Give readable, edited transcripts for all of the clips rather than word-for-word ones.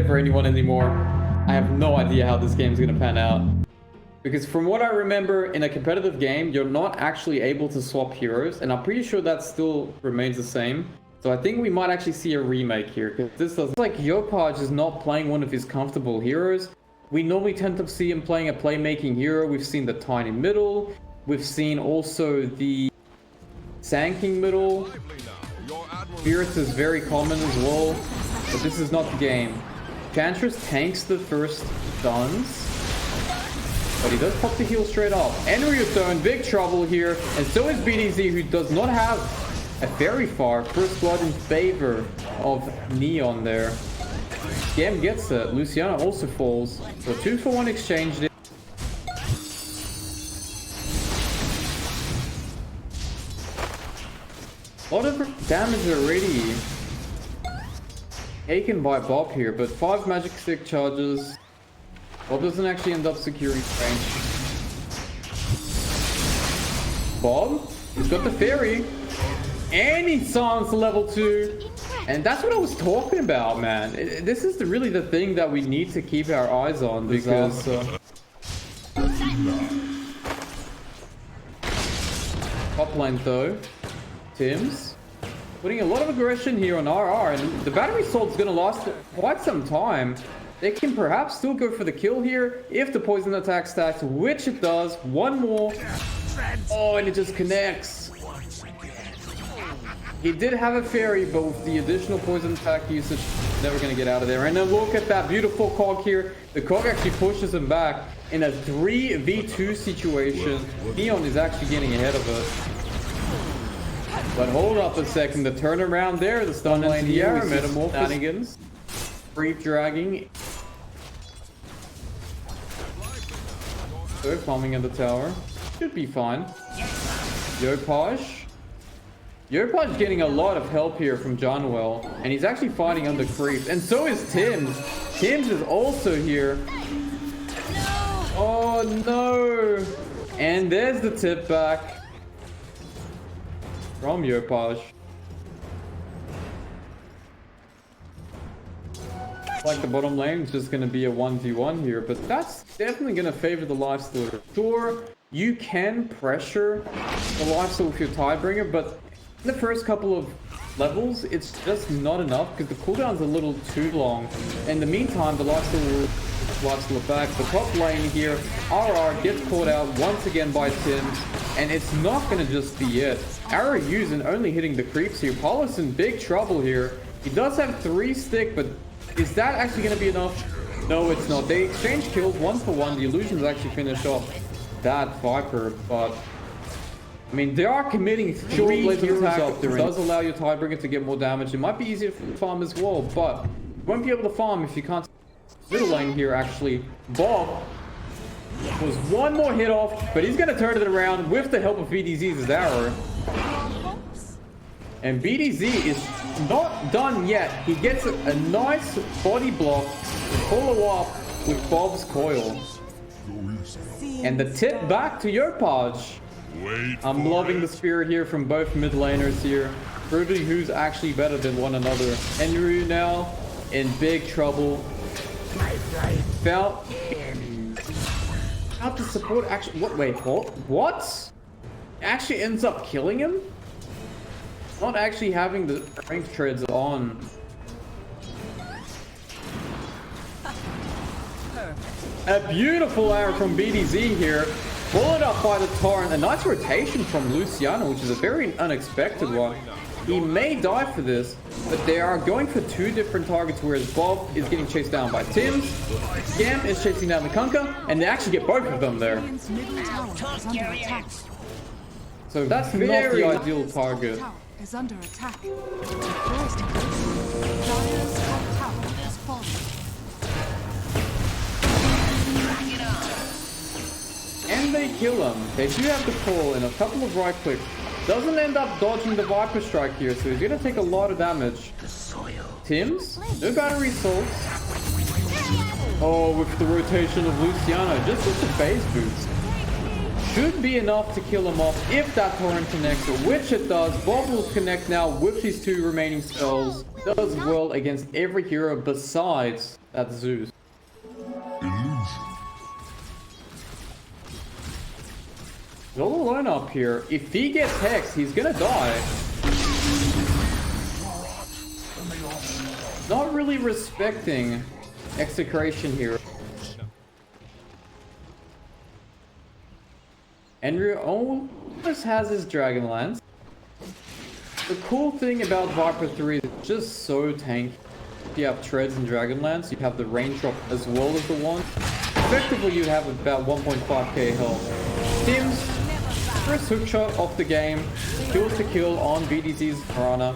for anyone anymore. I have no idea how this game is going to pan out. Because from what I remember, in a competitive game, you're not actually able to swap heroes. And I'm pretty sure that still remains the same. So I think we might actually see a remake here. Because this does like Yopaj is not playing one of his comfortable heroes. We normally tend to see him playing a playmaking hero. We've seen the tiny middle. We've seen also the Sand middle. Spirits is very common as well. But this is not the game. Chantress tanks the first stuns. But he does pop the heal straight up. And Ryuto in big trouble here. And so is BDZ, who does not have a very far first blood in favor of Neon there. Gam gets it. Luciano also falls. So 2-for-1 exchange there. A lot of damage already taken by Bob here, but 5 magic stick charges. Bob doesn't actually end up securing range. Bob, he's got the fairy. And he silenced level 2. And that's what I was talking about, man. This is really the thing that we need to keep our eyes on. Because top lane though. Tim's putting a lot of aggression here on RR. And the battery assault's going to last quite some time. They can perhaps still go for the kill here if the poison attack stacks, which it does. One more. Oh, and it just connects. He did have a fairy, but with the additional poison attack usage, never going to get out of there. And then look at that beautiful cog here. The cog actually pushes him back in a 3v2 situation. Neon is actually getting ahead of it. But hold up a second. The turnaround there, the stun lane here, Metamorphosis. Creep dragging. So farming at the tower. Should be fine. Yopaj. Yopaj getting a lot of help here from Johnwell. And he's actually fighting under creeps. And so is Tim's. Tim's is also here. Oh no. And there's the tip back from Yopaj. Like the bottom lane is just going to be a 1v1 here, but that's definitely going to favor the lifestealer. Sure, you can pressure the lifesteal with your Tidebringer, but in the first couple of levels, it's just not enough because the cooldown's a little too long. In the meantime, the lifesteal will lifesteal back. The top lane here, RR gets caught out once again by Tims, and it's not going to just be it. Arrow using only hitting the creeps here. Paulus in big trouble here. He does have 3 stick, but is that actually going to be enough? No, it's not. They exchange kills 1-for-1. The illusions actually finish off that Viper, but I mean, they are committing 3 heroes up there. It does allow your Tidebringer to get more damage. It might be easier to farm as well, but you won't be able to farm if you can't. Middle lane here, actually. Bob was one more hit off, but he's going to turn it around with the help of BDZ's arrow. And BDZ is not done yet. He gets a nice body block to follow up with Bob's coil. And the tip back to Yopaj. I'm loving the spirit here from both mid laners here, proving who's actually better than one another. Enru now in big trouble. Felt out to support actually. What? Wait, what? Actually ends up killing him. Not actually having the strength treads on. A beautiful arrow from BDZ here. Followed up by the Torrent. A nice rotation from Luciano, which is a very unexpected one. He may die for this, but they are going for 2 different targets, whereas Bob is getting chased down by Tims. Scam is chasing down the Kunkka, and they actually get both of them there. So that's not the ideal target. Is under attack. Dire's top tower has fallen. And they kill him. They do have the pull and a couple of right clicks. Doesn't end up dodging the Viper strike here, so he's gonna take a lot of damage. Tims, no battery assaults. Oh, with the rotation of Luciano, just with the phase boost. Should be enough to kill him off if that torrent connects, which it does. Bob will connect now with his 2 remaining spells. Does well against every hero besides That's Zeus. He's all alone up here. If he gets hexed, he's gonna die. Not really respecting Execration here. Andrew almost has his Dragon Lance. The cool thing about Viper 3 is it's just so tanky. If you have Treads and Dragon Lance, you have the range drop as well as the one. Effectively, you'd have about 1.5k health. Tim's first hook shot off the game. Kills to kill on BDZ's Piranha.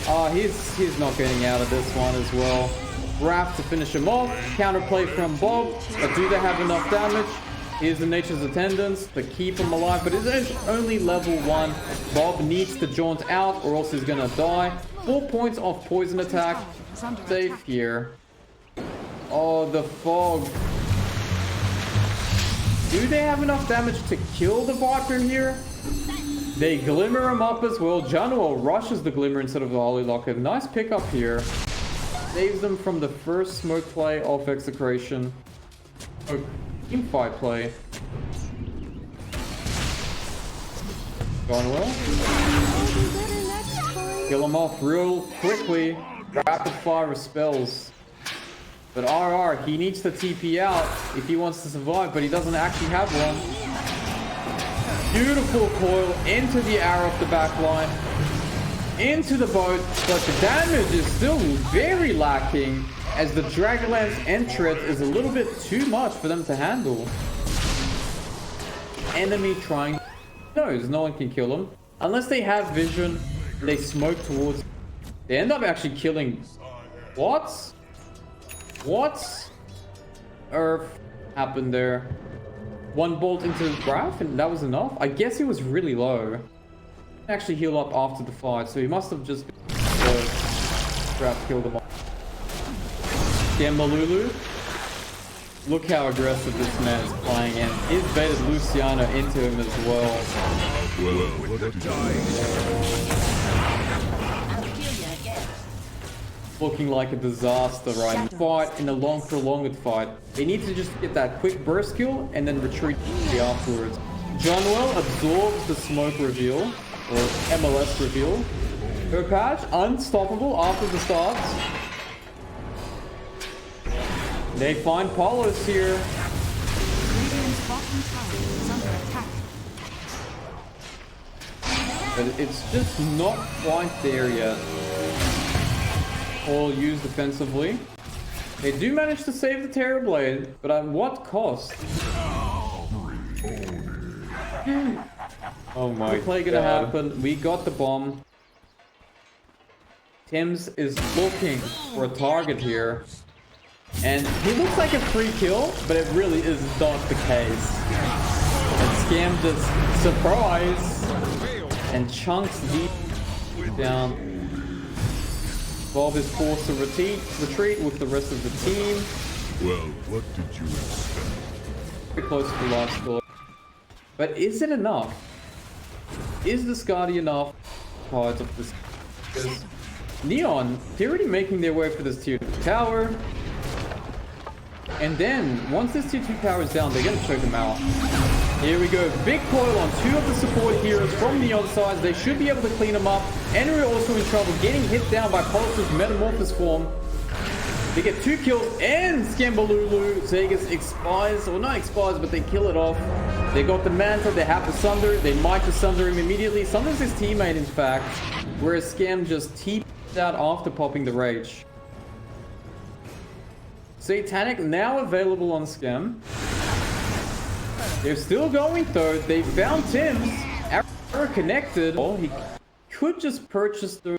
Carlos, he's not getting out of this one as well. Raph to finish him off. Counterplay from Bob, but do they have enough damage? Here's the Nature's Attendants to keep him alive, but it's only level 1. Bob needs to jaunt out or else he's gonna die. 4 points off poison attack. Safe here. Oh, the fog. Do they have enough damage to kill the Viper here? They glimmer him up as well. Januel rushes the glimmer instead of the Holy Locker. Nice pickup here. Saves them from the first smoke play of Execration. Oh, team fight play. Going well. Kill him off real quickly. Rapid fire of spells. But RR, he needs to TP out if he wants to survive, but he doesn't actually have one. Beautiful coil into the arrow off the back line. Into the boat, but the damage is still very lacking as the Dragonlance entrance is a little bit too much for them to handle. Enemy trying knows no one can kill them unless they have vision and they smoke towards. They end up actually killing. What earth happened there? One bolt into the graph and that was enough. I guess he was really low. Actually heal up after the fight, so he must have just graph killed him off. Malulu. Look how aggressive this man is playing, and he's baited Luciano into him as well. Looking like a disaster right now. Fight in a long prolonged fight. They need to just get that quick burst kill and then retreat afterwards. Johnwell absorbs the smoke reveal, or MLS reveal. Her patch, unstoppable after the starts. They find Paulos here. But it's just not quite there yet. All used defensively. They do manage to save the Terrorblade, but at what cost? Oh my god. Play gonna happen. We got the bomb. Tim's is looking for a target here. And he looks like a free kill, but it really is not the case. And Scam just surprise and chunks deep down. Bob is forced to retreat with the rest of the team. Well, what did you expect? Very close to the last score. But is it enough? Is the Skadi enough? Cards of this. Because Neon, they're already making their way for this tier 2 tower. And then, once this tier 2 tower is down, they're going to choke them out. Here we go. Big coil on 2 of the support heroes from Neon sides. They should be able to clean them up. Enry also in trouble, getting hit down by Pulse's Metamorphosis form. They get 2 kills and Scambalulu. Zegas expires, or not expires, but they kill it off. They got the Manta, they have the Sunder. They might just Sunder him immediately. Sunder's his teammate, in fact. Whereas Scam just TP'd out after popping the Rage. Satanic now available on Scam. They're still going though. They found Tim's. Arrow connected. Oh, he could just purchase the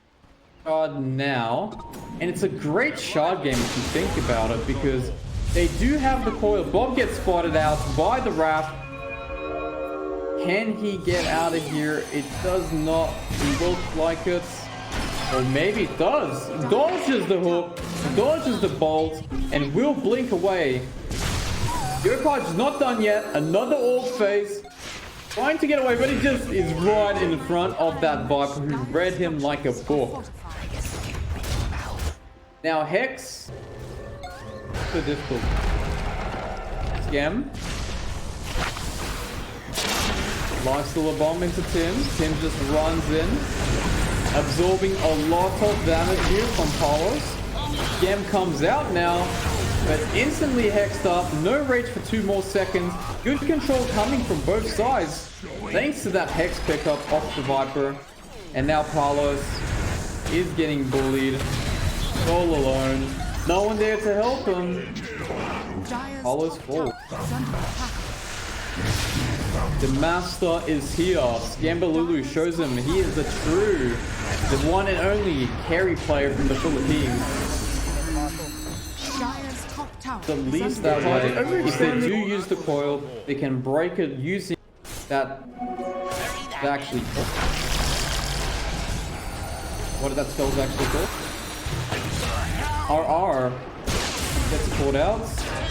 shard now. And it's a great shard game if you think about it, because they do have the coil. Bob gets spotted out by the Wrath. Can he get out of here? It does not look like it. Or maybe it does. Dodges the hook, dodges the bolt, and will blink away. Yopaj is not done yet. Another orb phase. Trying to get away, but he just is right in front of that Viper who read him like a book. Now Hex so difficult. Scam. Lifesteal a bomb into Tim. Tim just runs in, absorbing a lot of damage here from Carlos. Scam comes out now, but instantly hexed up. No rage for 2 more seconds. Good control coming from both sides, thanks to that hex pickup off the Viper. And now Carlos is getting bullied all alone. No one there to help him. Carlos falls. The master is here. Scambalulu shows him he is the one and only carry player from the Philippines. The least that way, if they do use the coil, they can break it using that actually. What did that spell's actually called? RR gets called out.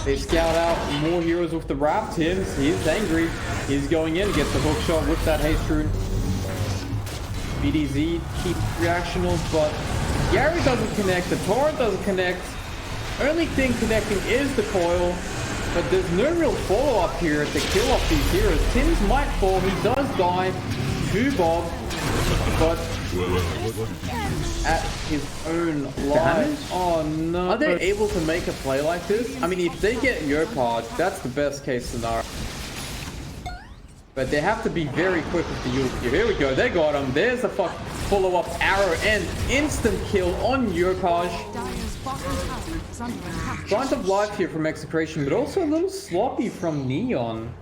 They scout out more heroes with the raft. Tim's, he's angry. He's going in, gets the hook shot with that haste rune. BDZ keeps reactional, but Gary doesn't connect. The torrent doesn't connect. Only thing connecting is the coil, but there's no real follow-up here to kill off these heroes. Tim's might fall. He does die to Bob, but at his own life. Oh no. Are they able to make a play like this? I mean, if they get Yopaj, that's the best case scenario. But they have to be very quick with the Yuki. Here we go. They got him. There's a follow-up arrow and instant kill on Yopaj. Signs of life here from Execration, but also a little sloppy from Neon.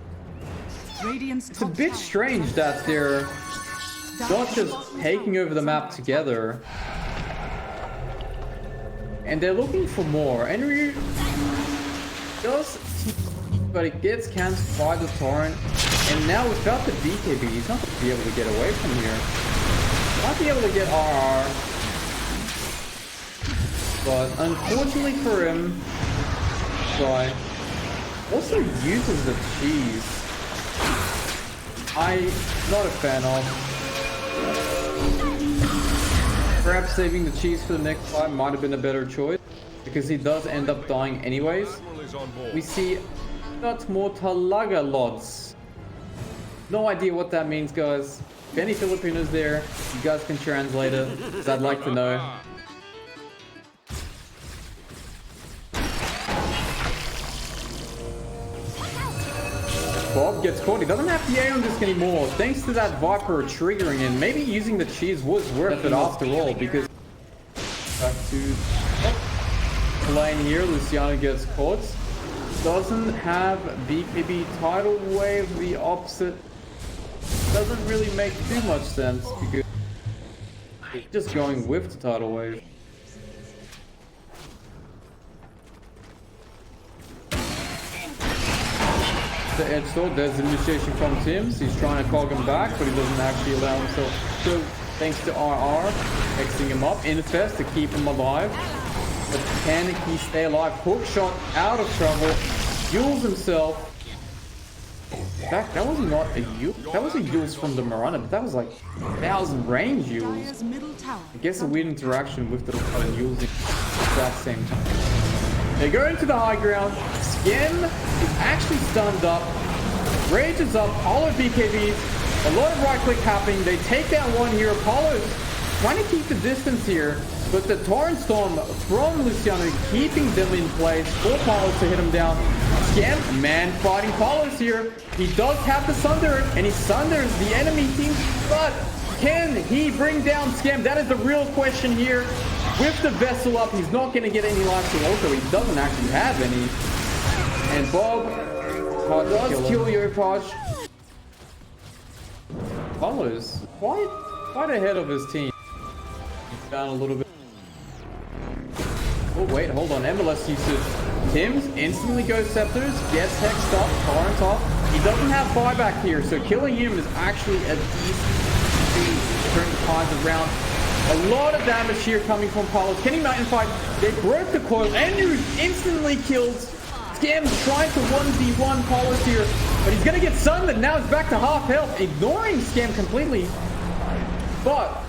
It's a bit strange that they're not just taking over the map together. And they're looking for more. Henry does, but it gets cancelled by the torrent. And now without the BKB, he's not going to be able to get away from here. Might be able to get RR. But unfortunately for him, guy also uses the cheese. I'm not a fan of. Perhaps saving the cheese for the next fight might have been a better choice, because he does end up dying anyways. We see not more Talaga Lods. No idea what that means, guys. If any Filipinos there, you guys can translate it, because I'd like to know. Bob gets caught. He doesn't have the A on this anymore. Thanks to that Viper triggering him. Maybe using the cheese was worth it after all, because back to lane here. Luciano gets caught. Doesn't have BKB tidal wave. The opposite doesn't really make too much sense, because just going with the tidal wave. The edge sword, there's initiation from Tim's. He's trying to cog him back, but he doesn't actually allow himself to, thanks to RR, Xing him up. Infest to keep him alive. But can he stay alive? Hook shot out of trouble. Yules himself. That was not a Yules. That was a Yules from the Marana, but that was like 1,000 range Yules. I guess a weird interaction with the Yules at that same time. They go into the high ground. Skim is actually stunned up. Rage is up. Apollo BKBs. A lot of right click happening. They take down one here. Apollo's trying to keep the distance here, but the Torrent Storm from Luciano keeping them in place for Apollo to hit him down. Scam, man, fighting Apollo's here. He does have the Sunder, and he sunders the enemy team, but can he bring down Scam? That is the real question here. With the vessel up, he's not going to get any life to also. He doesn't actually have any. And Bob does kill Yopaj. Follows quite ahead of his team. He's down a little bit. Oh wait, hold on. MLS usage. Tim's instantly goes Scepters, gets hexed up, Torrent off. He doesn't have buyback here, so killing him is actually a decent thing to turn the tides around. A lot of damage here coming from Palos. Kenny Mountain fight. They broke the coil. Andrew instantly kills. Scam trying to 1v1 Palos here, but he's gonna get sundered. Now he's back to half health, ignoring Scam completely. But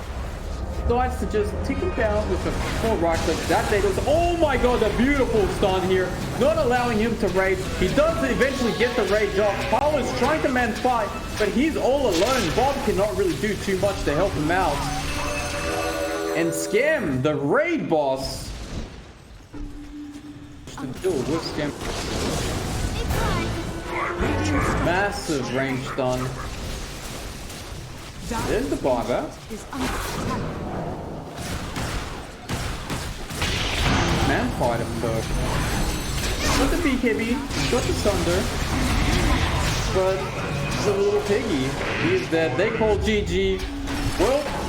decides to just tick him down with a full right click. That day goes, oh my god, the beautiful stun here. Not allowing him to rage. He does eventually get the rage off. Paolo is trying to man fight, but he's all alone. Bob cannot really do too much to help him out. And Scam, the raid boss, to deal with Scam. Massive range stun. There's the buyback. Man fighter perk. Got the BKB, got the Thunder, but the little piggy, he's dead. They call GG. Well,